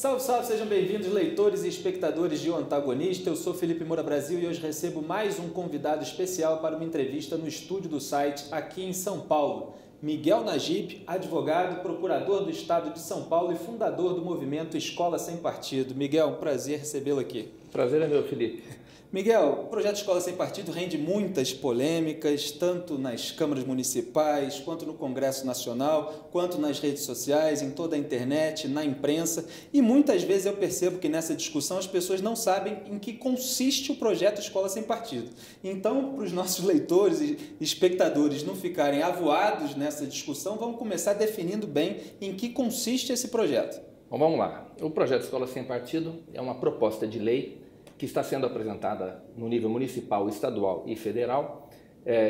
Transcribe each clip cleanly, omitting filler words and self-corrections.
Salve, salve, sejam bem-vindos, leitores e espectadores de O Antagonista. Eu sou Felipe Moura Brasil e hoje recebo mais um convidado especial para uma entrevista no estúdio do site aqui em São Paulo. Miguel Najib, advogado, procurador do Estado de São Paulo e fundador do movimento Escola Sem Partido. Miguel, um prazer recebê-lo aqui. Prazer é meu, Felipe. Miguel, o projeto Escola Sem Partido rende muitas polêmicas, tanto nas câmaras municipais, quanto no Congresso Nacional, quanto nas redes sociais, em toda a internet, na imprensa. E muitas vezes eu percebo que nessa discussão as pessoas não sabem em que consiste o projeto Escola Sem Partido. Então, para os nossos leitores e espectadores não ficarem avoados nessa discussão, vamos começar definindo bem em que consiste esse projeto. Bom, vamos lá. O projeto Escola Sem Partido é uma proposta de lei que está sendo apresentada no nível municipal, estadual e federal,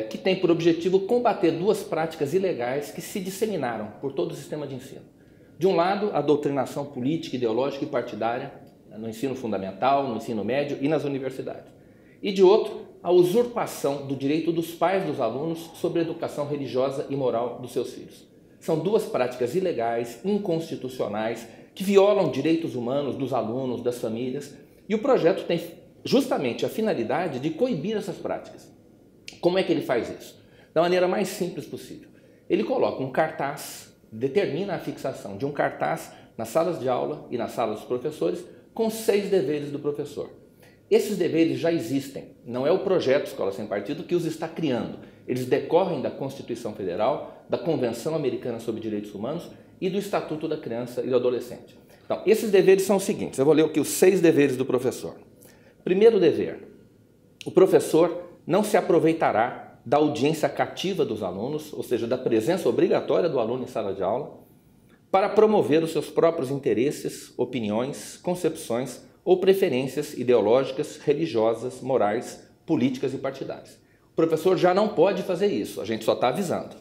que tem por objetivo combater duas práticas ilegais que se disseminaram por todo o sistema de ensino. De um lado, a doutrinação política, ideológica e partidária no ensino fundamental, no ensino médio e nas universidades. E de outro, a usurpação do direito dos pais dos alunos sobre a educação religiosa e moral dos seus filhos. São duas práticas ilegais, inconstitucionais, que violam direitos humanos dos alunos, das famílias. E o projeto tem justamente a finalidade de coibir essas práticas. Como é que ele faz isso? Da maneira mais simples possível. Ele coloca um cartaz, determina a fixação de um cartaz nas salas de aula e nas salas dos professores com 6 deveres do professor. Esses deveres já existem, não é o projeto Escola Sem Partido que os está criando. Eles decorrem da Constituição Federal, da Convenção Americana sobre Direitos Humanos e do Estatuto da Criança e do Adolescente. Então, esses deveres são os seguintes, eu vou ler aqui os 6 deveres do professor. Primeiro dever, o professor não se aproveitará da audiência cativa dos alunos, ou seja, da presença obrigatória do aluno em sala de aula, para promover os seus próprios interesses, opiniões, concepções ou preferências ideológicas, religiosas, morais, políticas e partidárias. O professor já não pode fazer isso, a gente só está avisando.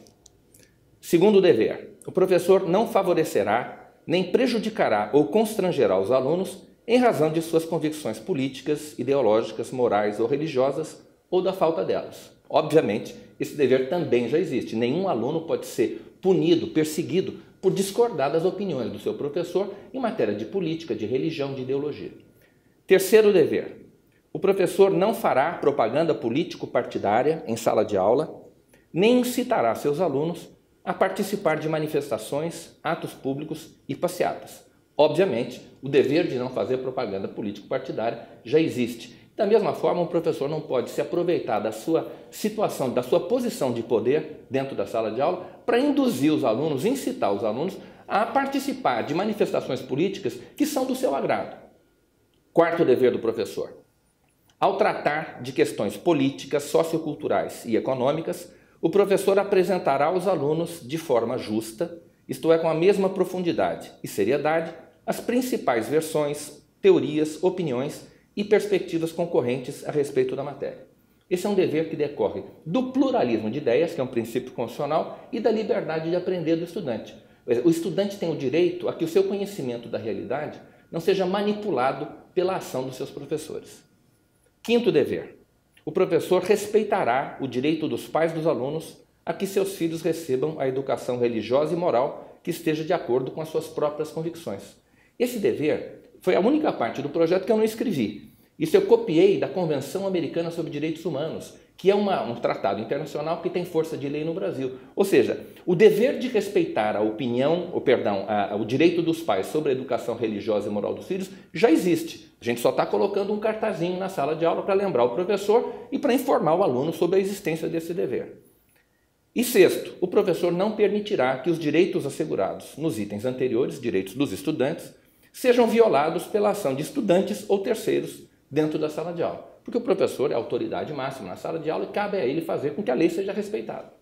Segundo dever, o professor não favorecerá nem prejudicará ou constrangerá os alunos em razão de suas convicções políticas, ideológicas, morais ou religiosas ou da falta delas. Obviamente, esse dever também já existe. Nenhum aluno pode ser punido, perseguido por discordar das opiniões do seu professor em matéria de política, de religião, de ideologia. Terceiro dever, o professor não fará propaganda político-partidária em sala de aula, nem incitará seus alunos a participar de manifestações, atos públicos e passeatas. Obviamente, o dever de não fazer propaganda político-partidária já existe. Da mesma forma, o professor não pode se aproveitar da sua situação, da sua posição de poder dentro da sala de aula para induzir os alunos, incitar os alunos a participar de manifestações políticas que são do seu agrado. Quarto dever do professor. Ao tratar de questões políticas, socioculturais e econômicas, o professor apresentará aos alunos de forma justa, isto é, com a mesma profundidade e seriedade, as principais versões, teorias, opiniões e perspectivas concorrentes a respeito da matéria. Esse é um dever que decorre do pluralismo de ideias, que é um princípio constitucional, e da liberdade de aprender do estudante. O estudante tem o direito a que o seu conhecimento da realidade não seja manipulado pela ação dos seus professores. Quinto dever. O professor respeitará o direito dos pais dos alunos a que seus filhos recebam a educação religiosa e moral que esteja de acordo com as suas próprias convicções. Esse dever foi a única parte do projeto que eu não escrevi. Isso eu copiei da Convenção Americana sobre Direitos Humanos, que é um tratado internacional que tem força de lei no Brasil. Ou seja, o dever de respeitar a opinião, o direito dos pais sobre a educação religiosa e moral dos filhos já existe. A gente só está colocando um cartazinho na sala de aula para lembrar o professor e para informar o aluno sobre a existência desse dever. E sexto, o professor não permitirá que os direitos assegurados nos itens anteriores, direitos dos estudantes, sejam violados pela ação de estudantes ou terceiros dentro da sala de aula. Porque o professor é a autoridade máxima na sala de aula e cabe a ele fazer com que a lei seja respeitada.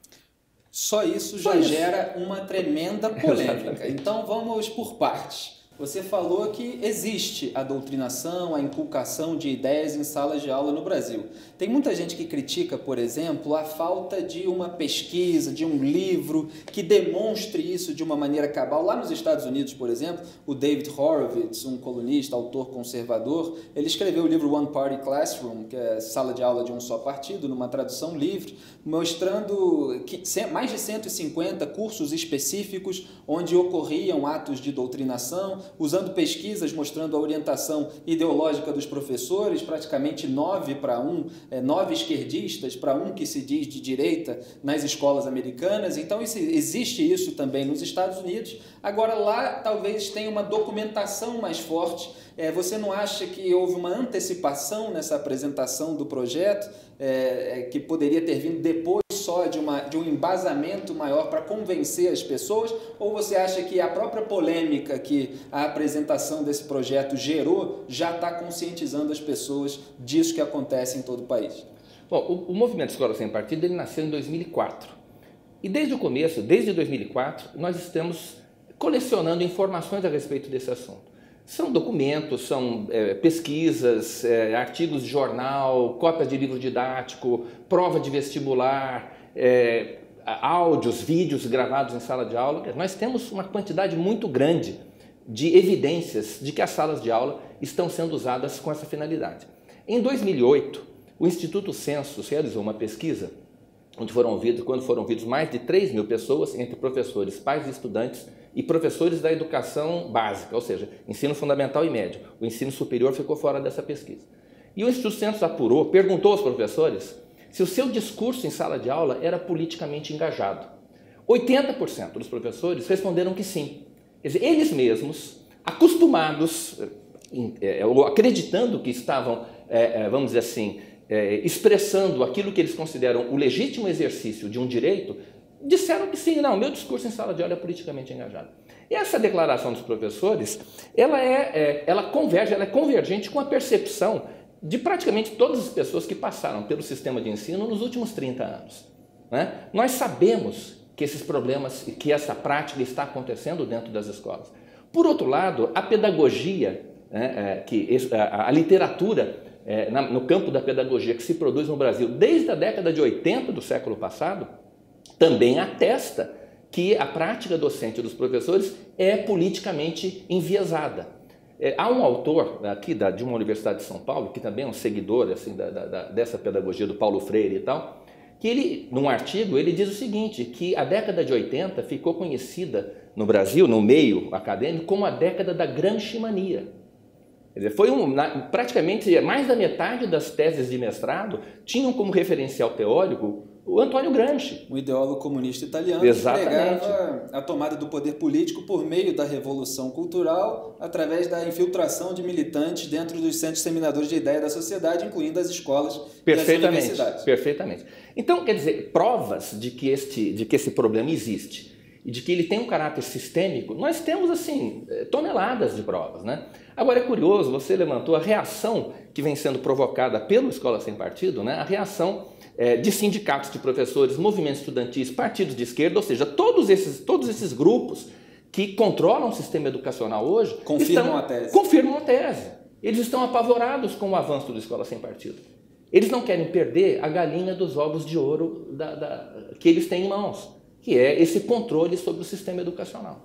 Só isso já gera uma tremenda polêmica. Então vamos por partes. Você falou que existe a doutrinação, a inculcação de ideias em salas de aula no Brasil. Tem muita gente que critica, por exemplo, a falta de uma pesquisa, de um livro que demonstre isso de uma maneira cabal. Lá nos Estados Unidos, por exemplo, o David Horowitz, um colunista, autor conservador, ele escreveu o livro One Party Classroom, que é sala de aula de um só partido, numa tradução livre, mostrando mais de 150 cursos específicos onde ocorriam atos de doutrinação, usando pesquisas mostrando a orientação ideológica dos professores, praticamente 9 para 1, 9 esquerdistas para 1 que se diz de direita nas escolas americanas. Então existe isso também nos Estados Unidos. Agora lá talvez tenha uma documentação mais forte. Você não acha que houve uma antecipação nessa apresentação do projeto, que poderia ter vindo depois só de um embasamento maior para convencer as pessoas? Ou você acha que a própria polêmica que a apresentação desse projeto gerou já está conscientizando as pessoas disso que acontece em todo o país? Bom, o Movimento Escola Sem Partido ele nasceu em 2004. E desde o começo, desde 2004, nós estamos colecionando informações a respeito desse assunto. São documentos, são pesquisas, artigos de jornal, cópias de livro didático, prova de vestibular, áudios, vídeos gravados em sala de aula. Nós temos uma quantidade muito grande de evidências de que as salas de aula estão sendo usadas com essa finalidade. Em 2008, o Instituto Census realizou uma pesquisa onde quando foram ouvidos mais de 3 mil pessoas, entre professores, pais e estudantes, e professores da educação básica, ou seja, ensino fundamental e médio. O ensino superior ficou fora dessa pesquisa. E o Instituto Census perguntou aos professores se o seu discurso em sala de aula era politicamente engajado. 80% dos professores responderam que sim. Quer dizer, eles mesmos, acostumados, acreditando que estavam, vamos dizer assim, expressando aquilo que eles consideram o legítimo exercício de um direito, disseram que sim, não, meu discurso em sala de aula é politicamente engajado. E essa declaração dos professores, ela é convergente com a percepção de praticamente todas as pessoas que passaram pelo sistema de ensino nos últimos 30 anos. Né? Nós sabemos que esses problemas, que essa prática está acontecendo dentro das escolas. Por outro lado, a pedagogia, a literatura no campo da pedagogia que se produz no Brasil desde a década de 80 do século passado, também atesta que a prática docente dos professores é politicamente enviesada. Há um autor aqui de uma universidade de São Paulo, que também é um seguidor assim, dessa pedagogia do Paulo Freire e tal, que ele, num artigo, ele diz o seguinte, que a década de 80 ficou conhecida no Brasil, no meio acadêmico, como a década da Gramsci-mania. Quer dizer, praticamente mais da metade das teses de mestrado tinham como referencial teórico o Antônio Gramsci. Um ideólogo comunista italiano. Exatamente. Que pregava a tomada do poder político por meio da revolução cultural, através da infiltração de militantes dentro dos centros disseminadores de ideia da sociedade, incluindo as escolas e as universidades. Perfeitamente. Então, quer dizer, provas de que esse problema existe e de que ele tem um caráter sistêmico, nós temos, assim, toneladas de provas, né? Agora, é curioso, você levantou a reação que vem sendo provocada pelo Escola Sem Partido, né? A reação de sindicatos de professores, movimentos estudantis, partidos de esquerda, ou seja, todos esses grupos que controlam o sistema educacional hoje confirmam a tese. Eles estão apavorados com o avanço do Escola Sem Partido. Eles não querem perder a galinha dos ovos de ouro que eles têm em mãos, que é esse controle sobre o sistema educacional.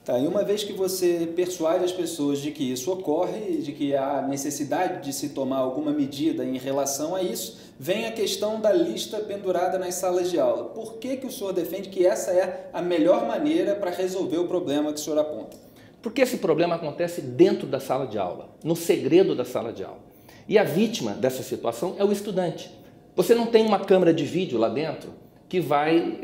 Tá, e uma vez que você persuade as pessoas de que isso ocorre, de que há necessidade de se tomar alguma medida em relação a isso, vem a questão da lista pendurada nas salas de aula. Por que o senhor defende que essa é a melhor maneira para resolver o problema que o senhor aponta? Porque esse problema acontece dentro da sala de aula, no segredo da sala de aula. E a vítima dessa situação é o estudante. Você não tem uma câmera de vídeo lá dentro que vai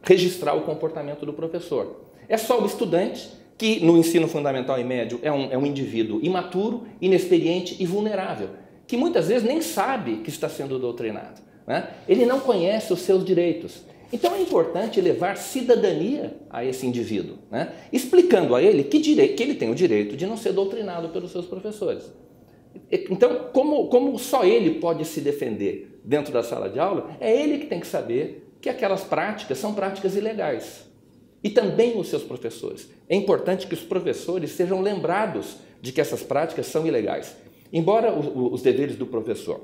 registrar o comportamento do professor. É só o estudante, que no ensino fundamental e médio é um indivíduo imaturo, inexperiente e vulnerável, que muitas vezes nem sabe que está sendo doutrinado, né? Ele não conhece os seus direitos. Então é importante levar cidadania a esse indivíduo, né? Explicando a ele que ele tem o direito de não ser doutrinado pelos seus professores. Então, como só ele pode se defender dentro da sala de aula, é ele que tem que saber que aquelas práticas são práticas ilegais. E também os seus professores. É importante que os professores sejam lembrados de que essas práticas são ilegais. Embora os deveres do professor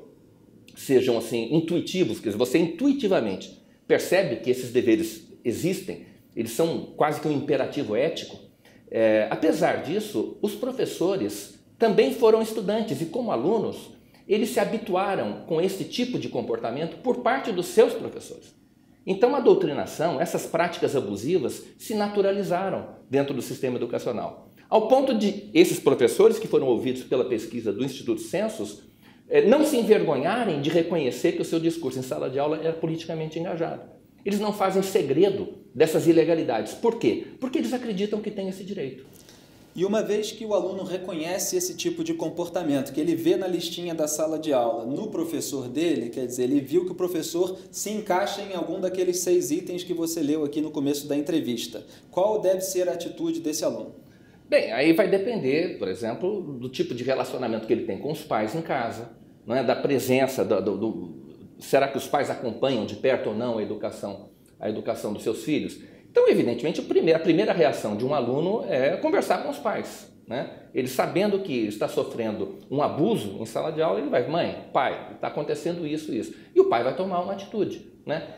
sejam assim intuitivos, quer dizer, você intuitivamente percebe que esses deveres existem, eles são quase que um imperativo ético, apesar disso, os professores também foram estudantes e, como alunos, eles se habituaram com esse tipo de comportamento por parte dos seus professores. Então, a doutrinação, essas práticas abusivas, se naturalizaram dentro do sistema educacional. Ao ponto de esses professores que foram ouvidos pela pesquisa do Instituto Census não se envergonharem de reconhecer que o seu discurso em sala de aula era politicamente engajado. Eles não fazem segredo dessas ilegalidades. Por quê? Porque eles acreditam que têm esse direito. E uma vez que o aluno reconhece esse tipo de comportamento, que ele vê na listinha da sala de aula, no professor dele, quer dizer, ele viu que o professor se encaixa em algum daqueles 6 itens que você leu aqui no começo da entrevista. Qual deve ser a atitude desse aluno? Bem, aí vai depender, por exemplo, do tipo de relacionamento que ele tem com os pais em casa, não é? Da presença, será que os pais acompanham de perto ou não a educação dos seus filhos? Então, evidentemente, a primeira reação de um aluno é conversar com os pais, né? Ele sabendo que está sofrendo um abuso em sala de aula, ele vai, mãe, pai, está acontecendo isso. E o pai vai tomar uma atitude, né?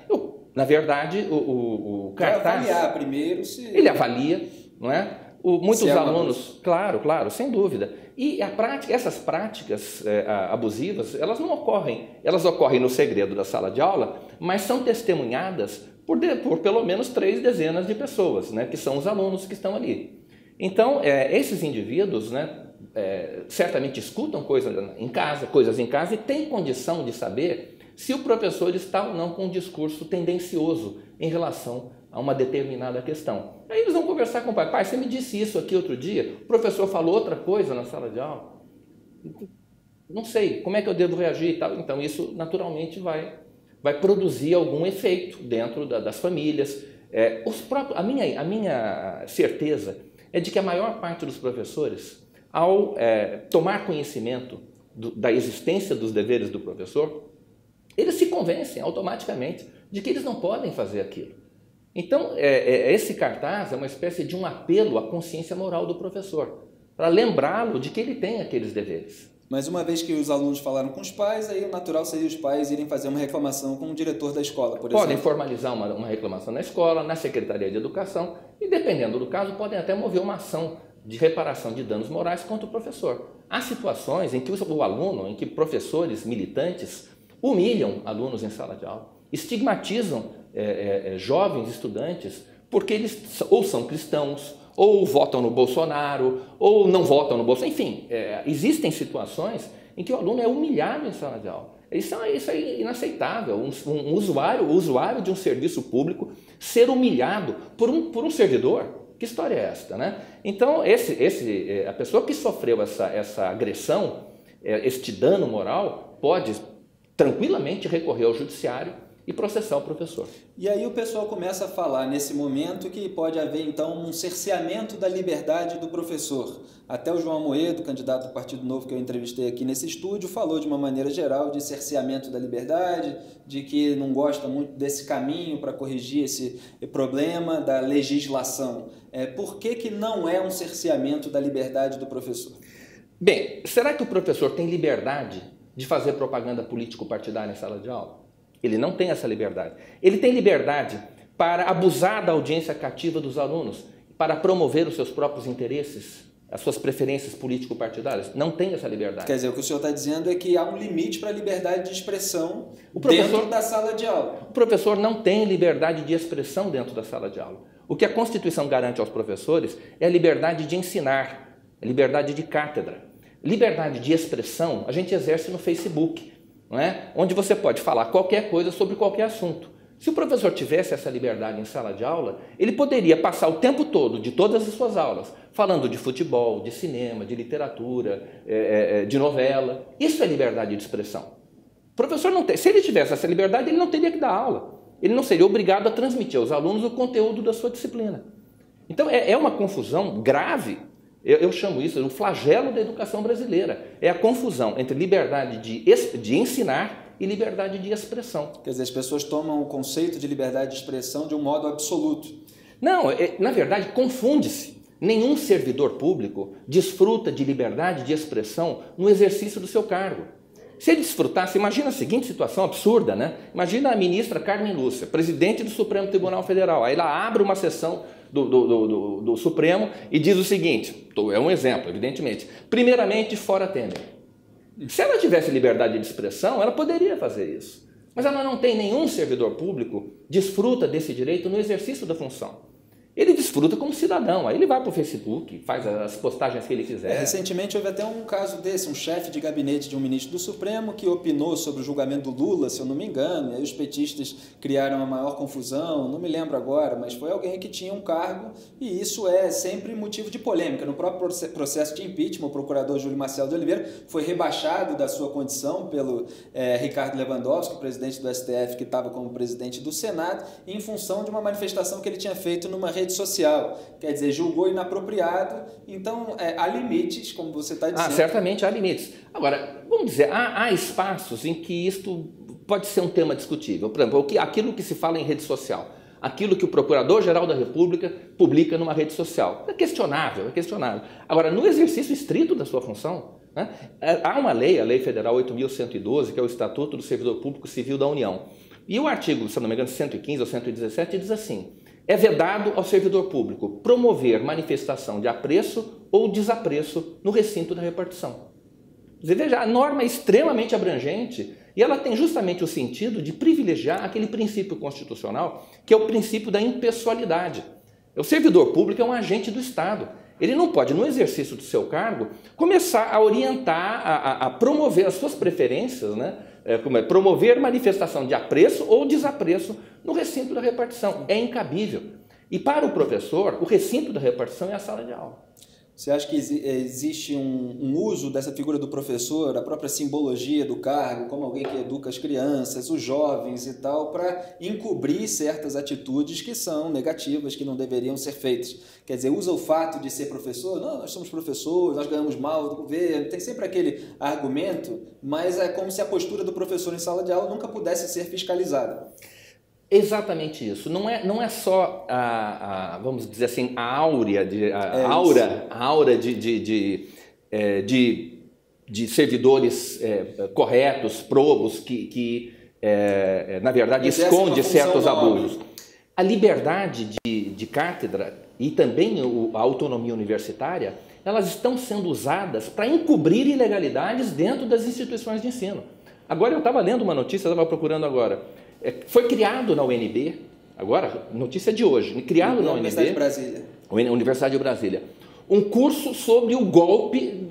Na verdade, o cartaz... Vai avaliar primeiro se... Ele avalia, não é? Muitos alunos, claro, sem dúvida. E essas práticas abusivas, elas não ocorrem, elas ocorrem no segredo da sala de aula, mas são testemunhadas por pelo menos 3 dezenas de pessoas, né, que são os alunos que estão ali. Então, esses indivíduos, né, certamente escutam coisas em casa e têm condição de saber se o professor está ou não com um discurso tendencioso em relação a uma determinada questão. Aí eles vão conversar com o pai. Pai, você me disse isso aqui outro dia, o professor falou outra coisa na sala de aula. Não sei, como é que eu devo reagir e tal. Então isso naturalmente vai produzir algum efeito dentro das famílias. A minha certeza é de que a maior parte dos professores, ao tomar conhecimento da existência dos deveres do professor, eles se convencem automaticamente de que eles não podem fazer aquilo. Então, esse cartaz é uma espécie de um apelo à consciência moral do professor, para lembrá-lo de que ele tem aqueles deveres. Mas uma vez que os alunos falaram com os pais, aí o natural seria os pais irem fazer uma reclamação com o diretor da escola, por exemplo. Podem formalizar uma reclamação na escola, na Secretaria de Educação, e dependendo do caso, podem até mover uma ação de reparação de danos morais contra o professor. Há situações em que em que professores militantes humilham alunos em sala de aula, estigmatizam jovens estudantes porque eles ou são cristãos, ou votam no Bolsonaro, ou não votam no Bolsonaro. Enfim, existem situações em que o aluno é humilhado em sala de aula. Isso é inaceitável. Um usuário de um serviço público ser humilhado por um servidor. Que história é esta, né? Então, a pessoa que sofreu essa agressão, este dano moral, pode tranquilamente recorrer ao judiciário e processar o professor. E aí o pessoal começa a falar nesse momento que pode haver então um cerceamento da liberdade do professor. Até o João Amoedo, candidato do Partido Novo que eu entrevistei aqui nesse estúdio, falou de uma maneira geral de cerceamento da liberdade, de que não gosta muito desse caminho para corrigir esse problema da legislação. Por que não é um cerceamento da liberdade do professor? Bem, será que o professor tem liberdade de fazer propaganda político-partidária em sala de aula? Ele não tem essa liberdade. Ele tem liberdade para abusar da audiência cativa dos alunos, para promover os seus próprios interesses, as suas preferências político-partidárias. Não tem essa liberdade. Quer dizer, o que o senhor está dizendo é que há um limite para a liberdade de expressão dentro da sala de aula. O professor não tem liberdade de expressão dentro da sala de aula. O que a Constituição garante aos professores é a liberdade de ensinar, a liberdade de cátedra. Liberdade de expressão a gente exerce no Facebook, não é? Onde você pode falar qualquer coisa sobre qualquer assunto. Se o professor tivesse essa liberdade em sala de aula, ele poderia passar o tempo todo, de todas as suas aulas, falando de futebol, de cinema, de literatura, de novela. Isso é liberdade de expressão. O professor não tem. Se ele tivesse essa liberdade, ele não teria que dar aula. Ele não seria obrigado a transmitir aos alunos o conteúdo da sua disciplina. Então, é uma confusão grave. Eu chamo isso de um flagelo da educação brasileira. É a confusão entre liberdade de ensinar e liberdade de expressão. Quer dizer, as pessoas tomam o conceito de liberdade de expressão de um modo absoluto. Não, na verdade, confunde-se. Nenhum servidor público desfruta de liberdade de expressão no exercício do seu cargo. Se ele desfrutasse, imagina a seguinte situação absurda, né? Imagina a ministra Carmen Lúcia, presidente do Supremo Tribunal Federal. Aí ela abre uma sessão do Supremo e diz o seguinte, é um exemplo, evidentemente, primeiramente, fora Temer. Se ela tivesse liberdade de expressão, ela poderia fazer isso. Mas ela não tem nenhum servidor público desfruta desse direito no exercício da função. Ele desfruta como cidadão, aí ele vai para o Facebook, faz as postagens que ele quiser. Recentemente houve até um caso desse, um chefe de gabinete de um ministro do Supremo que opinou sobre o julgamento do Lula, se eu não me engano, e aí os petistas criaram a maior confusão, não me lembro agora, mas foi alguém que tinha um cargo e isso é sempre motivo de polêmica. No próprio processo de impeachment, o procurador Júlio Marcelo de Oliveira foi rebaixado da sua condição pelo Ricardo Lewandowski, presidente do STF, que estava como presidente do Senado, em função de uma manifestação que ele tinha feito numa rede social, quer dizer, julgou inapropriado, então há limites, como você está dizendo. Certamente há limites. Agora, vamos dizer, há espaços em que isto pode ser um tema discutível. Por exemplo, aquilo que se fala em rede social, aquilo que o Procurador-Geral da República publica numa rede social, é questionável, é questionável. Agora, no exercício estrito da sua função, né, há uma lei, a Lei Federal 8.112, que é o Estatuto do Servidor Público Civil da União, e o artigo, se não me engano, 115 ou 117, diz assim: é vedado ao servidor público promover manifestação de apreço ou desapreço no recinto da repartição. Você veja, a norma é extremamente abrangente e ela tem justamente o sentido de privilegiar aquele princípio constitucional que é o princípio da impessoalidade. O servidor público é um agente do Estado. Ele não pode, no exercício do seu cargo, começar a orientar, a promover as suas preferências, né? Promover manifestação de apreço ou desapreço no recinto da repartição. É incabível. E para o professor, o recinto da repartição é a sala de aula. Você acha que existe um uso dessa figura do professor, a própria simbologia do cargo, como alguém que educa as crianças, os jovens e tal, para encobrir certas atitudes que são negativas, que não deveriam ser feitas? Quer dizer, usa o fato de ser professor, não, nós somos professores, nós ganhamos mal do governo, tem sempre aquele argumento, mas é como se a postura do professor em sala de aula nunca pudesse ser fiscalizada. Exatamente isso. Não é só vamos dizer assim, a aura de servidores corretos, probos, que na verdade esconde certos abusos. A liberdade de cátedra e também a autonomia universitária, elas estão sendo usadas para encobrir ilegalidades dentro das instituições de ensino. Agora eu estava lendo uma notícia, eu estava procurando agora. Foi criado na UNB, agora, notícia de hoje, criado na UNB, Universidade de Brasília. Universidade de Brasília, um curso sobre o golpe,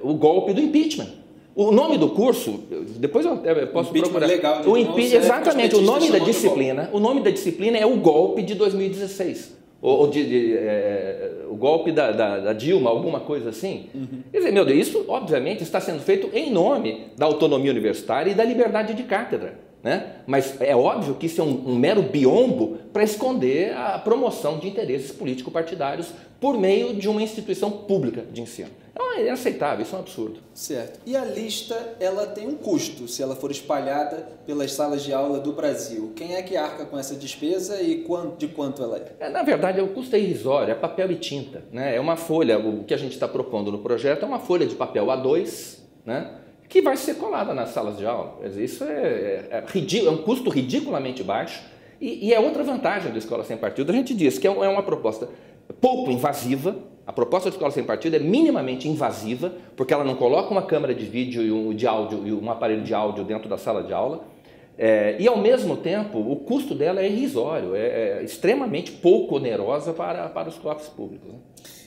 o golpe do impeachment. O nome do curso, depois eu posso procurar. Legal, exatamente, o nome da disciplina é o golpe de 2016. O golpe da Dilma, alguma coisa assim. Quer dizer, meu Deus, isso obviamente está sendo feito em nome da autonomia universitária e da liberdade de cátedra, né? Mas é óbvio que isso é um mero biombo para esconder a promoção de interesses político-partidários por meio de uma instituição pública de ensino. É inaceitável, isso é um absurdo. Certo. E a lista, ela tem um custo, se ela for espalhada pelas salas de aula do Brasil. Quem é que arca com essa despesa e de quanto ela é? Na verdade, o custo é irrisório, é papel e tinta, né? É uma folha, o que a gente está propondo no projeto é uma folha de papel A2, né? Que vai ser colada nas salas de aula. Quer dizer, isso é um custo ridiculamente baixo e é outra vantagem da Escola Sem Partido. A gente diz que é uma proposta pouco invasiva. A proposta da Escola Sem Partido é minimamente invasiva, porque ela não coloca uma câmera de vídeo de áudio e um aparelho de áudio dentro da sala de aula. E, ao mesmo tempo, o custo dela é irrisório, é extremamente pouco onerosa para os cofres públicos. Né?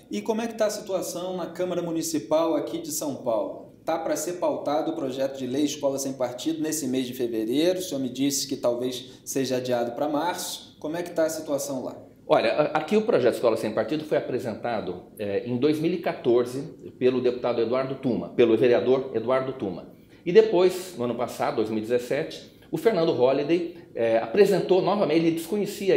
E como é que está a situação na Câmara Municipal aqui de São Paulo? Está para ser pautado o projeto de lei Escola Sem Partido nesse mês de fevereiro. O senhor me disse que talvez seja adiado para março. Como é que está a situação lá? Olha, aqui o projeto Escola Sem Partido foi apresentado em 2014 pelo deputado Eduardo Tuma, pelo vereador Eduardo Tuma. E depois, no ano passado, 2017, o Fernando Holliday apresentou novamente, ele desconhecia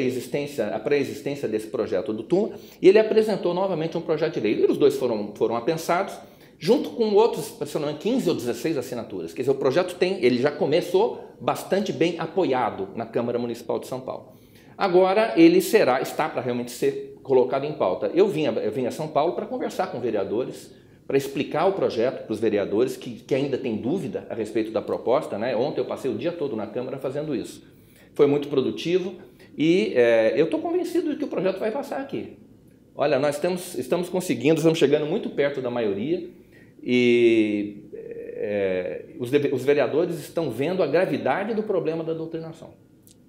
a pré-existência desse projeto do Tuma, e ele apresentou novamente um projeto de lei. E os dois foram apensados, junto com outros, se não me engano, 15 ou 16 assinaturas. Quer dizer, o projeto ele já começou bastante bem apoiado na Câmara Municipal de São Paulo. Agora ele está para realmente ser colocado em pauta. Eu vim a São Paulo para conversar com vereadores, para explicar o projeto para os vereadores que ainda têm dúvida a respeito da proposta, né? Ontem eu passei o dia todo na Câmara fazendo isso. Foi muito produtivo e eu estou convencido de que o projeto vai passar aqui. Olha, nós estamos conseguindo, estamos chegando muito perto da maioria e os vereadores estão vendo a gravidade do problema da doutrinação.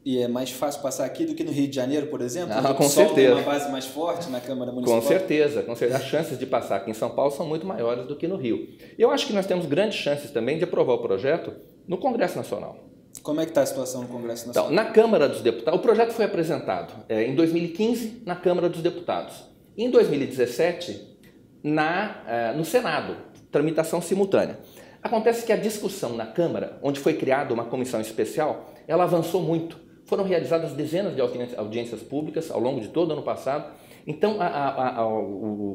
E é mais fácil passar aqui do que no Rio de Janeiro, por exemplo? Com certeza. Tem uma base mais forte na Câmara Municipal? Com certeza. As chances de passar aqui em São Paulo são muito maiores do que no Rio. E eu acho que nós temos grandes chances também de aprovar o projeto no Congresso Nacional. Como é que está a situação no Congresso Nacional? Então, na Câmara dos Deputados, o projeto foi apresentado em 2015 na Câmara dos Deputados. Em 2017, no Senado, tramitação simultânea. Acontece que a discussão na Câmara, onde foi criada uma comissão especial, ela avançou muito. Foram realizadas dezenas de audiências públicas ao longo de todo o ano passado. Então,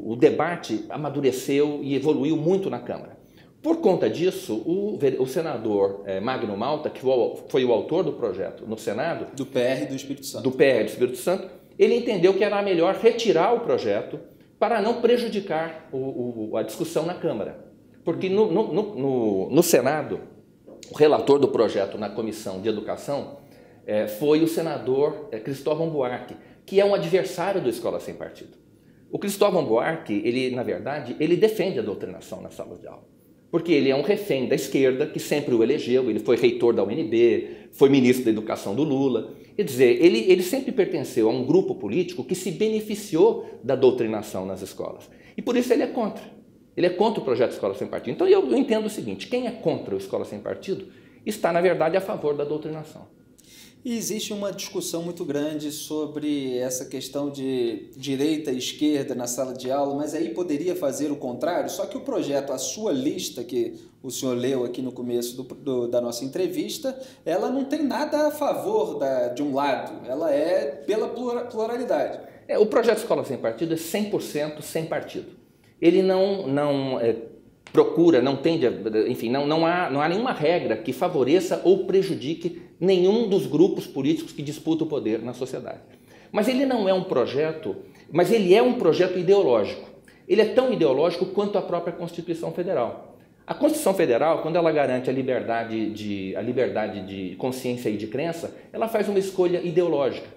o debate amadureceu e evoluiu muito na Câmara. Por conta disso, o senador Magno Malta, que foi o autor do projeto no Senado... Do PR do Espírito Santo. Do PR do Espírito Santo, ele entendeu que era melhor retirar o projeto para não prejudicar a discussão na Câmara. Porque no Senado, o relator do projeto na Comissão de Educação foi o senador Cristóvão Buarque, que é um adversário do Escola Sem Partido. O Cristóvão Buarque, na verdade, ele defende a doutrinação nas salas de aula, porque ele é um refém da esquerda, que sempre o elegeu, ele foi reitor da UNB, foi ministro da Educação do Lula. Quer dizer, ele sempre pertenceu a um grupo político que se beneficiou da doutrinação nas escolas. E por isso ele é contra. Ele é contra o projeto Escola Sem Partido. Então eu entendo o seguinte, quem é contra o Escola Sem Partido está, na verdade, a favor da doutrinação. E existe uma discussão muito grande sobre essa questão de direita e esquerda na sala de aula, mas aí poderia fazer o contrário, só que o projeto, a sua lista, que o senhor leu aqui no começo da nossa entrevista, ela não tem nada a favor de um lado, ela é pela pluralidade. O projeto Escola Sem Partido é 100% sem partido. Ele não procura, não tende, enfim, não há nenhuma regra que favoreça ou prejudique nenhum dos grupos políticos que disputam o poder na sociedade. Mas ele não é um projeto, mas ele é um projeto ideológico. Ele é tão ideológico quanto a própria Constituição Federal. A Constituição Federal, quando ela garante a liberdade de consciência e de crença, ela faz uma escolha ideológica.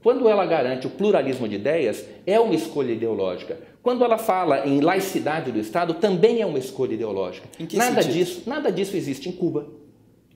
Quando ela garante o pluralismo de ideias, é uma escolha ideológica. Quando ela fala em laicidade do Estado, também é uma escolha ideológica. Em que sentido? Nada disso existe em Cuba.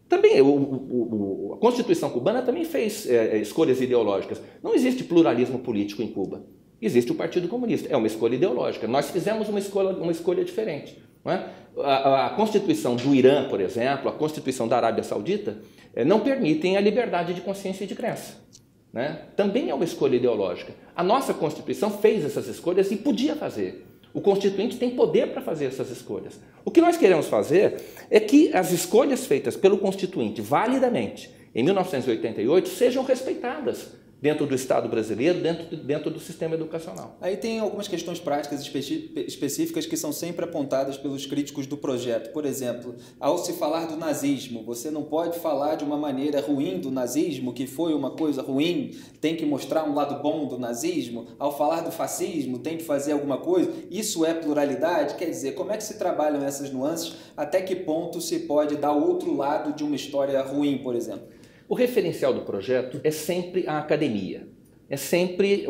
Também, a Constituição cubana também fez escolhas ideológicas. Não existe pluralismo político em Cuba. Existe o Partido Comunista. É uma escolha ideológica. Nós fizemos uma escolha diferente. Não é? A Constituição do Irã, por exemplo, a Constituição da Arábia Saudita, não permitem a liberdade de consciência e de crença. Né? Também é uma escolha ideológica. A nossa Constituição fez essas escolhas e podia fazer. O Constituinte tem poder para fazer essas escolhas. O que nós queremos fazer é que as escolhas feitas pelo Constituinte validamente em 1988 sejam respeitadas dentro do Estado brasileiro, dentro do sistema educacional. Aí tem algumas questões práticas específicas que são sempre apontadas pelos críticos do projeto. Por exemplo, ao se falar do nazismo, você não pode falar de uma maneira ruim do nazismo, que foi uma coisa ruim, tem que mostrar um lado bom do nazismo. Ao falar do fascismo, tem que fazer alguma coisa. Isso é pluralidade? Quer dizer, como é que se trabalham essas nuances? Até que ponto se pode dar outro lado de uma história ruim, por exemplo? O referencial do projeto é sempre a academia, é sempre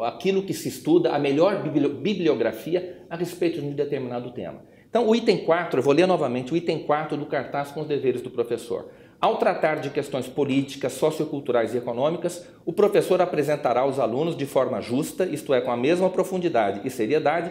aquilo que se estuda, a melhor bibliografia a respeito de um determinado tema. Então, o item 4, eu vou ler novamente o item 4 do cartaz com os deveres do professor. Ao tratar de questões políticas, socioculturais e econômicas, o professor apresentará aos alunos de forma justa, isto é, com a mesma profundidade e seriedade,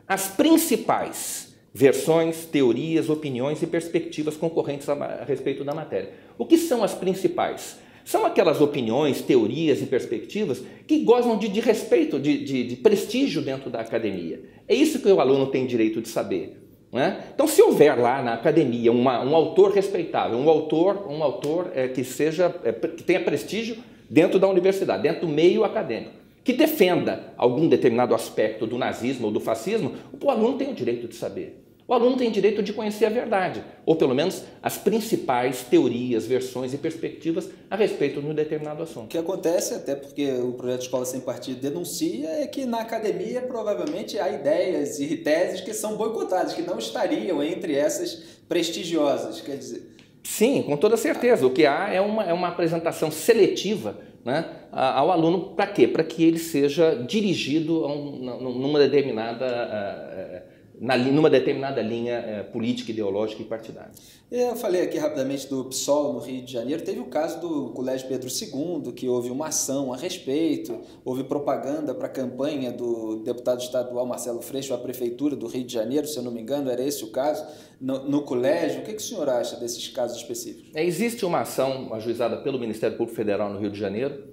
as principais versões, teorias, opiniões e perspectivas concorrentes a respeito da matéria. O que são as principais? São aquelas opiniões, teorias e perspectivas que gozam de respeito, de prestígio dentro da academia. É isso que o aluno tem direito de saber. Né? Então, se houver lá na academia um autor respeitável, um autor que tenha prestígio dentro da universidade, dentro do meio acadêmico, que defenda algum determinado aspecto do nazismo ou do fascismo, o aluno tem o direito de saber. O aluno tem direito de conhecer a verdade, ou pelo menos as principais teorias, versões e perspectivas a respeito de um determinado assunto. O que acontece, até porque o projeto Escola Sem Partido denuncia, é que na academia provavelmente há ideias e teses que são boicotadas, que não estariam entre essas prestigiosas, quer dizer... Sim, com toda certeza. O que há é uma apresentação seletiva, né, ao aluno. Para quê? Para que ele seja dirigido a numa determinada numa determinada linha política, ideológica e partidária. Eu falei aqui rapidamente do PSOL no Rio de Janeiro. Teve o caso do Colégio Pedro II, que houve uma ação a respeito, houve propaganda para a campanha do deputado estadual Marcelo Freixo à Prefeitura do Rio de Janeiro, se eu não me engano, era esse o caso, no colégio. O que o senhor acha desses casos específicos? Existe uma ação ajuizada pelo Ministério Público Federal no Rio de Janeiro,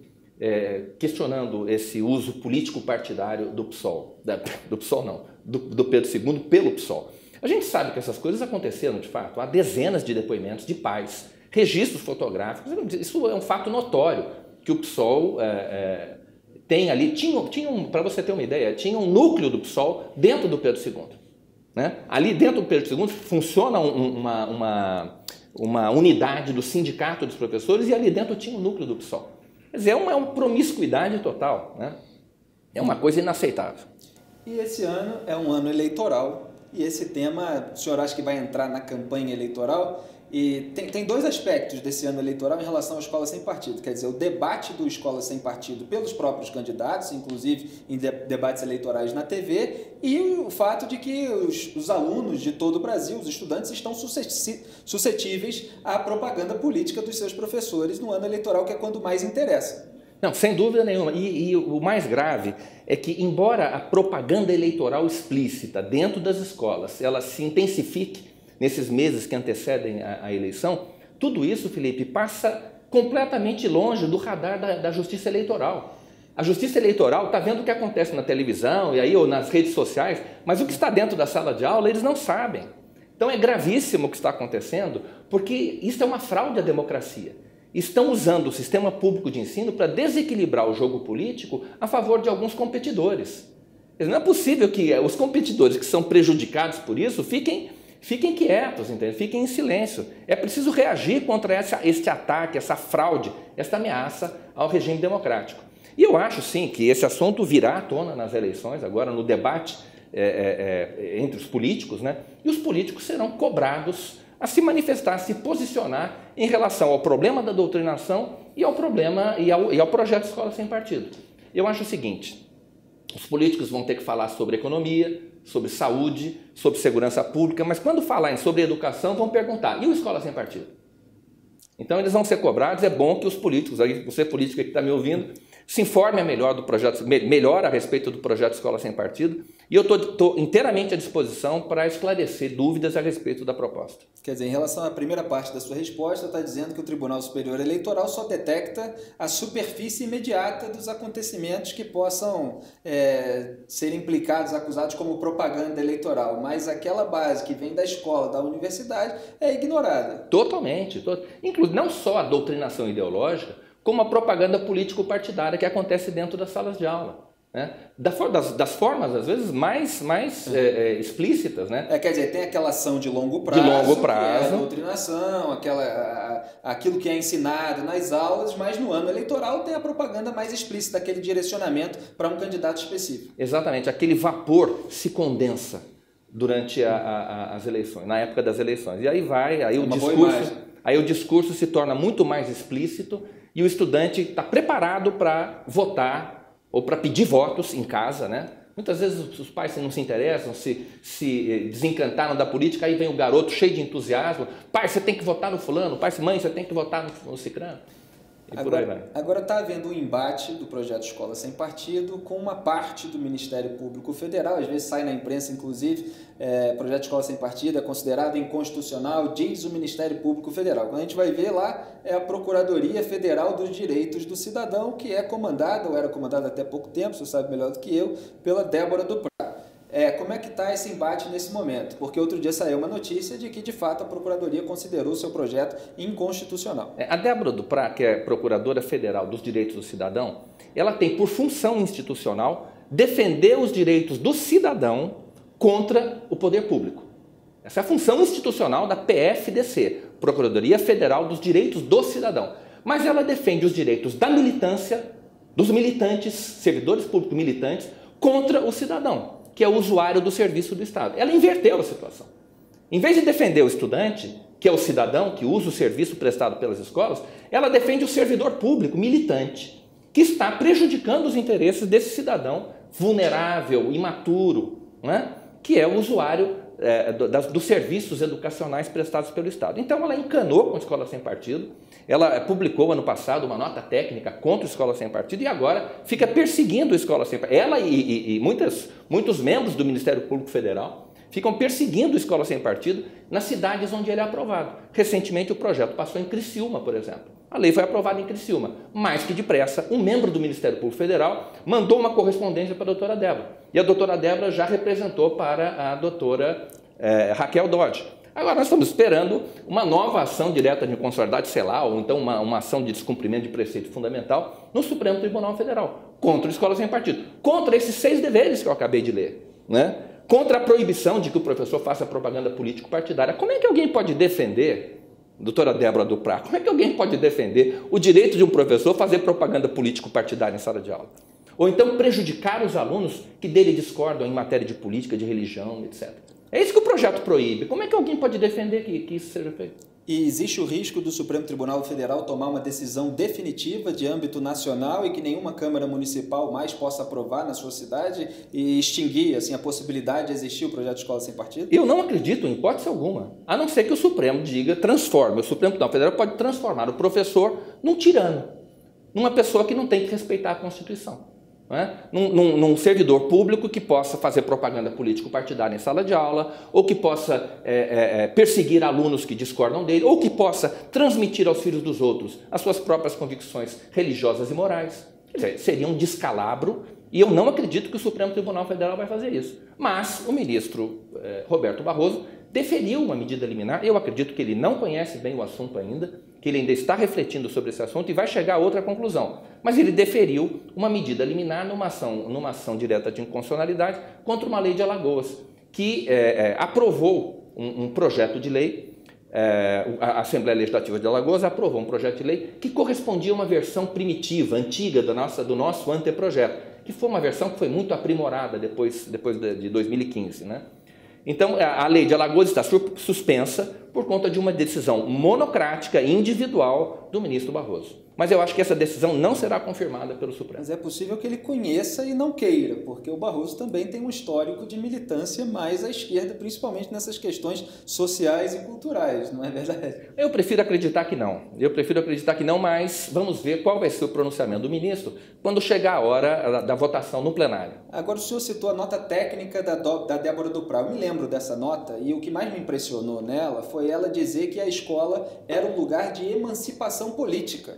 questionando esse uso político-partidário do PSOL. Do PSOL não, do Pedro II pelo PSOL. A gente sabe que essas coisas aconteceram de fato. Há dezenas de depoimentos de pais, registros fotográficos. Isso é um fato notório que o PSOL tem ali. Para você ter uma ideia, tinha um núcleo do PSOL dentro do Pedro II. Né? Ali dentro do Pedro II funciona uma unidade do sindicato dos professores e ali dentro tinha o núcleo do PSOL. Quer dizer, é uma promiscuidade total. Né? É uma coisa inaceitável. E esse ano é um ano eleitoral. E esse tema, o senhor acha que vai entrar na campanha eleitoral? E tem dois aspectos desse ano eleitoral em relação à escola sem partido. Quer dizer, o debate do escola sem partido pelos próprios candidatos, inclusive em debates eleitorais na TV, e o fato de que os alunos de todo o Brasil, os estudantes, estão suscetíveis à propaganda política dos seus professores no ano eleitoral, que é quando mais interessa. Não, sem dúvida nenhuma. E o mais grave é que, embora a propaganda eleitoral explícita dentro das escolas ela se intensifique nesses meses que antecedem a eleição, tudo isso, Felipe, passa completamente longe do radar da justiça eleitoral. A justiça eleitoral está vendo o que acontece na televisão e aí, ou nas redes sociais, mas o que está dentro da sala de aula eles não sabem. Então é gravíssimo o que está acontecendo, porque isso é uma fraude à democracia. Estão usando o sistema público de ensino para desequilibrar o jogo político a favor de alguns competidores. Não é possível que os competidores que são prejudicados por isso fiquem quietos, entende? Fiquem em silêncio. É preciso reagir contra este ataque, essa fraude, essa ameaça ao regime democrático. E eu acho, sim, que esse assunto virá à tona nas eleições, agora no debate entre os políticos, né? E os políticos serão cobrados a se manifestar, a se posicionar em relação ao problema da doutrinação e ao projeto de escola sem partido. Eu acho o seguinte: os políticos vão ter que falar sobre economia, sobre saúde, sobre segurança pública, mas quando falarem sobre educação vão perguntar: e o escola sem partido? Então eles vão ser cobrados. É bom que os políticos, aí, você político que está me ouvindo, se informe melhor a respeito do projeto Escola Sem Partido, e eu estou inteiramente à disposição para esclarecer dúvidas a respeito da proposta. Quer dizer, em relação à primeira parte da sua resposta, está dizendo que o Tribunal Superior Eleitoral só detecta a superfície imediata dos acontecimentos que possam ser implicados, acusados como propaganda eleitoral, mas aquela base que vem da escola, da universidade, é ignorada. Totalmente. Inclusive, não só a doutrinação ideológica, como a propaganda político-partidária que acontece dentro das salas de aula. Né? Das formas, às vezes, mais explícitas. Né? Quer dizer, tem aquela ação de longo prazo, que é a doutrinação, aquilo que é ensinado nas aulas, mas no ano eleitoral tem a propaganda mais explícita, aquele direcionamento para um candidato específico. Exatamente, aquele vapor se condensa durante as eleições, na época das eleições. E aí o discurso se torna muito mais explícito e o estudante está preparado para votar ou para pedir votos em casa, né? Muitas vezes os pais não se interessam, se desencantaram da política, aí vem o garoto cheio de entusiasmo: pai, você tem que votar no fulano, pai, mãe, você tem que votar no cicrano. Agora está havendo um embate do projeto Escola Sem Partido com uma parte do Ministério Público Federal. Às vezes sai na imprensa, inclusive, o projeto Escola Sem Partido é considerado inconstitucional, diz o Ministério Público Federal. Quando a gente vai ver lá, é a Procuradoria Federal dos Direitos do Cidadão, que é comandada, ou era comandada até pouco tempo, você sabe melhor do que eu, pela Débora Duprá. Como é que está esse embate nesse momento? Porque outro dia saiu uma notícia de que, de fato, a Procuradoria considerou o seu projeto inconstitucional. A Débora Duprá, que é Procuradora Federal dos Direitos do Cidadão, ela tem por função institucional defender os direitos do cidadão contra o poder público. Essa é a função institucional da PFDC, Procuradoria Federal dos Direitos do Cidadão. Mas ela defende os direitos da militância, dos militantes, servidores públicos militantes, contra o cidadão, que é o usuário do serviço do Estado. Ela inverteu a situação. Em vez de defender o estudante, que é o cidadão que usa o serviço prestado pelas escolas, ela defende o servidor público militante, que está prejudicando os interesses desse cidadão vulnerável, imaturo, né? que é o usuário dos serviços educacionais prestados pelo Estado. Então ela encanou com a Escola Sem Partido, ela publicou ano passado uma nota técnica contra a Escola Sem Partido e agora fica perseguindo a Escola Sem Partido. Ela e muitos membros do Ministério Público Federal ficam perseguindo a Escola Sem Partido nas cidades onde ele é aprovado. Recentemente o projeto passou em Criciúma, por exemplo. A lei foi aprovada em Criciúma. Mais que depressa, um membro do Ministério Público Federal mandou uma correspondência para a doutora Débora. E a doutora Débora já representou para a doutora Raquel Dodge. Agora nós estamos esperando uma nova ação direta de inconstitucionalidade, sei lá, ou então uma ação de descumprimento de preceito fundamental no Supremo Tribunal Federal, contra a Escola Sem Partido, contra esses 6 deveres que eu acabei de ler, né? Contra a proibição de que o professor faça propaganda político-partidária. Como é que alguém pode defender, doutora Débora Duprat, como é que alguém pode defender o direito de um professor fazer propaganda político-partidária em sala de aula? Ou então prejudicar os alunos que dele discordam em matéria de política, de religião, etc. É isso que o projeto proíbe. Como é que alguém pode defender que isso seja feito? E existe o risco do Supremo Tribunal Federal tomar uma decisão definitiva de âmbito nacional e que nenhuma Câmara Municipal mais possa aprovar na sua cidade e extinguir assim, a possibilidade de existir o projeto de Escola Sem Partido? Eu não acredito, em hipótese alguma, a não ser que o Supremo diga, transforme. O Supremo Tribunal Federal pode transformar o professor num tirano, numa pessoa que não tem que respeitar a Constituição. Num servidor público que possa fazer propaganda político-partidária em sala de aula, ou que possa perseguir alunos que discordam dele, ou que possa transmitir aos filhos dos outros as suas próprias convicções religiosas e morais. Quer dizer, seria um descalabro, e eu não acredito que o Supremo Tribunal Federal vai fazer isso. Mas o ministro Roberto Barroso deferiu uma medida liminar. Eu acredito que ele não conhece bem o assunto ainda, que ele ainda está refletindo sobre esse assunto e vai chegar a outra conclusão. Mas ele deferiu uma medida liminar numa ação direta de inconstitucionalidade contra uma lei de Alagoas, que aprovou um projeto de lei, a Assembleia Legislativa de Alagoas aprovou um projeto de lei que correspondia a uma versão primitiva, antiga do nosso anteprojeto, que foi uma versão que foi muito aprimorada depois de 2015, né? Então, a lei de Alagoas está suspensa por conta de uma decisão monocrática, individual, do ministro Barroso. Mas eu acho que essa decisão não será confirmada pelo Supremo. Mas é possível que ele conheça e não queira, porque o Barroso também tem um histórico de militância mais à esquerda, principalmente nessas questões sociais e culturais, não é verdade? Eu prefiro acreditar que não, mas vamos ver qual vai ser o pronunciamento do ministro quando chegar a hora da votação no plenário. Agora, o senhor citou a nota técnica da Débora Duprat. Eu me lembro dessa nota e o que mais me impressionou nela foi ela dizer que a escola era um lugar de emancipação política.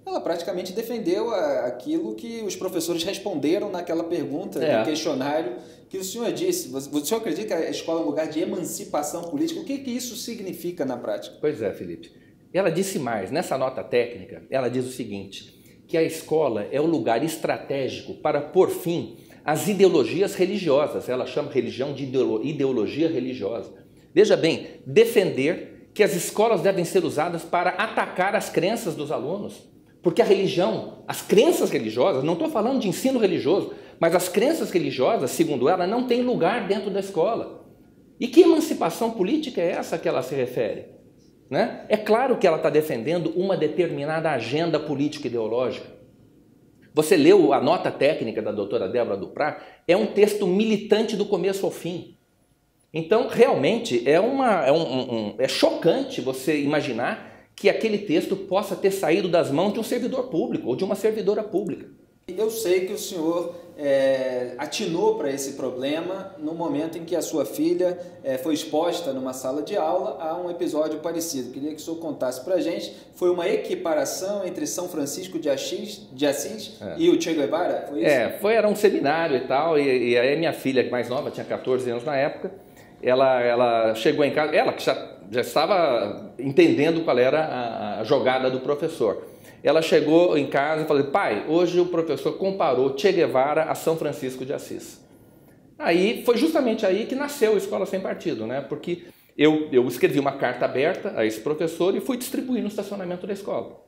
Ela praticamente defendeu aquilo que os professores responderam naquela pergunta, no questionário que o senhor disse. O senhor acredita que a escola é um lugar de emancipação política? O que isso significa na prática? Pois é, Felipe. Ela disse mais. Nessa nota técnica, ela diz o seguinte, que a escola é o lugar estratégico para pôr fim às ideologias religiosas. Ela chama religião de ideologia religiosa. Veja bem, defender que as escolas devem ser usadas para atacar as crenças dos alunos. Porque a religião, as crenças religiosas, não estou falando de ensino religioso, mas as crenças religiosas, segundo ela, não têm lugar dentro da escola. E que emancipação política é essa que ela se refere? Né? É claro que ela está defendendo uma determinada agenda político-ideológica. Você leu a nota técnica da doutora Débora Duprat, é um texto militante do começo ao fim. Então, realmente, é chocante você imaginar que aquele texto possa ter saído das mãos de um servidor público ou de uma servidora pública. Eu sei que o senhor atinou para esse problema no momento em que a sua filha foi exposta numa sala de aula a um episódio parecido. Queria que o senhor contasse para a gente. Foi uma equiparação entre São Francisco de Assis e o Che Guevara? Foi isso? Era um seminário e tal, e aí minha filha mais nova, tinha 14 anos na época, ela chegou em casa, ela que já estava entendendo qual era a jogada do professor. Ela chegou em casa e falou, pai, hoje o professor comparou Che Guevara a São Francisco de Assis. Aí foi justamente aí que nasceu a Escola Sem Partido, né? Porque eu escrevi uma carta aberta a esse professor e fui distribuir no estacionamento da escola.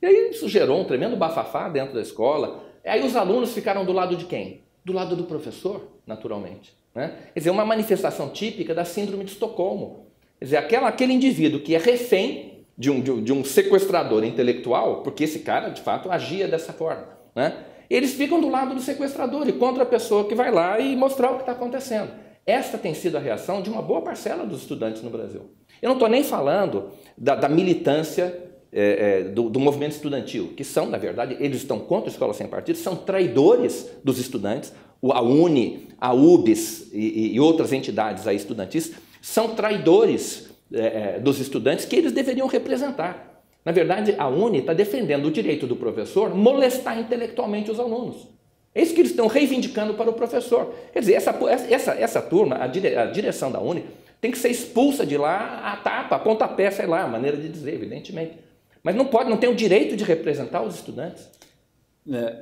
E aí isso gerou um tremendo bafafá dentro da escola. Aí os alunos ficaram do lado de quem? Do lado do professor, naturalmente. Né? Quer dizer, uma manifestação típica da síndrome de Estocolmo. Quer dizer, aquele indivíduo que é refém de um sequestrador intelectual, porque esse cara, de fato, agia dessa forma. Né? Eles ficam do lado do sequestrador e contra a pessoa que vai lá e mostrar o que está acontecendo. Esta tem sido a reação de uma boa parcela dos estudantes no Brasil. Eu não estou nem falando da militância do movimento estudantil, que são, na verdade, eles estão contra a escola sem partido, são traidores dos estudantes. A UNE, a UBS e outras entidades aí estudantis são traidores dos estudantes que eles deveriam representar. Na verdade, a UNE está defendendo o direito do professor molestar intelectualmente os alunos. É isso que eles estão reivindicando para o professor. Quer dizer, essa turma, a direção da UNE, tem que ser expulsa de lá a tapa, a pontapé, sei lá, a maneira de dizer, evidentemente. Mas não tem o direito de representar os estudantes.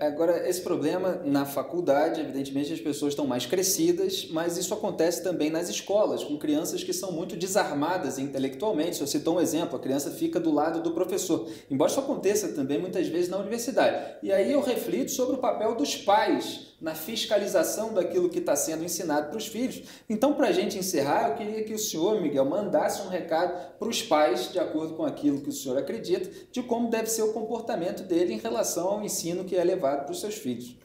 Agora, esse problema na faculdade, evidentemente as pessoas estão mais crescidas, mas isso acontece também nas escolas, com crianças que são muito desarmadas intelectualmente. Se eu citar um exemplo, a criança fica do lado do professor, embora isso aconteça também muitas vezes na universidade. E aí eu reflito sobre o papel dos pais na fiscalização daquilo que está sendo ensinado para os filhos. Então, para a gente encerrar, eu queria que o senhor, Miguel, mandasse um recado para os pais, de acordo com aquilo que o senhor acredita, de como deve ser o comportamento dele em relação ao ensino que é levado para os seus filhos.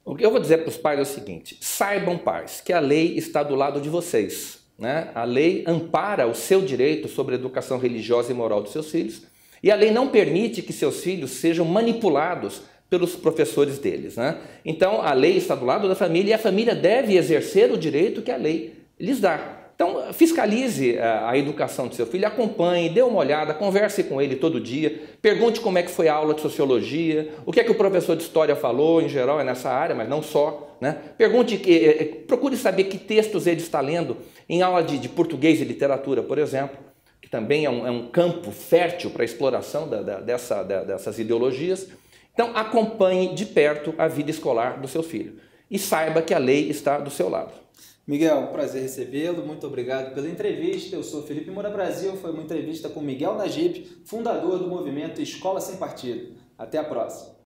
O que eu vou dizer para os pais é o seguinte: saibam, pais, que a lei está do lado de vocês, né? A lei ampara o seu direito sobre a educação religiosa e moral dos seus filhos, e a lei não permite que seus filhos sejam manipulados pelos professores deles, né? Então, a lei está do lado da família e a família deve exercer o direito que a lei lhes dá. Então, fiscalize a educação do seu filho, acompanhe, dê uma olhada, converse com ele todo dia, pergunte como é que foi a aula de sociologia, o que é que o professor de história falou, em geral é nessa área, mas não só, né? Procure saber que textos ele está lendo em aula de português e literatura, por exemplo, que também é um campo fértil para a exploração dessas ideologias. Então, acompanhe de perto a vida escolar do seu filho e saiba que a lei está do seu lado. Miguel, um prazer recebê-lo, muito obrigado pela entrevista. Eu sou Felipe Moura Brasil, foi uma entrevista com Miguel Najib, fundador do movimento Escola Sem Partido. Até a próxima.